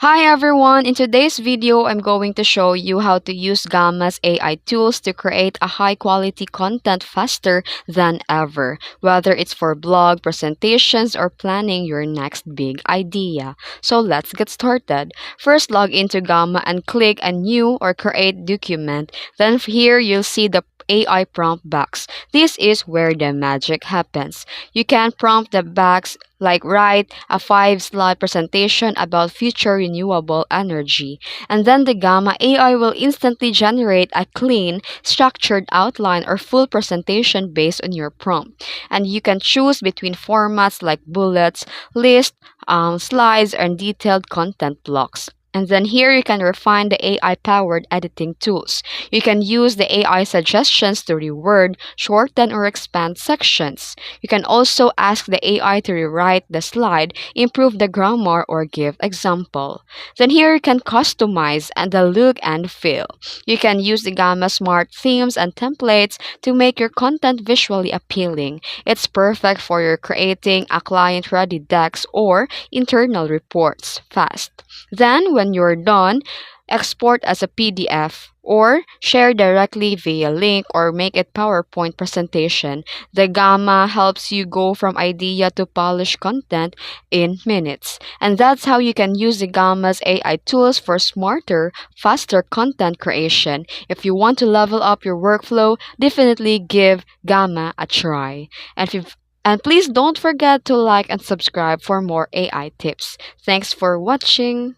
Hi everyone! In today's video, I'm going to show you how to use Gamma's AI tools to create a high quality content faster than ever, whether it's for blog, presentations, or planning your next big idea. So let's get started. First, log into Gamma and click a new or create document. Then here you'll see the AI prompt box. This is where the magic happens. You can prompt the box like write a 5-slide presentation about future renewable energy. And then the Gamma AI will instantly generate a clean, structured outline or full presentation based on your prompt. And you can choose between formats like bullets, lists, slides, and detailed content blocks. And then here you can refine the AI powered editing tools. You can use the AI suggestions to reword, shorten, or expand sections. You can also ask the AI to rewrite the slide, improve the grammar, or give example. Then here you can customize and the look and feel. You can use the Gamma Smart themes and templates to make your content visually appealing. It's perfect for your creating a client-ready decks or internal reports fast. Then, when you're done, export as a PDF or share directly via link or make it PowerPoint presentation. The Gamma helps you go from idea to polished content in minutes. And that's how you can use the Gamma's AI tools for smarter, faster content creation. If you want to level up your workflow, definitely give Gamma a try. And please don't forget to like and subscribe for more AI tips. Thanks for watching.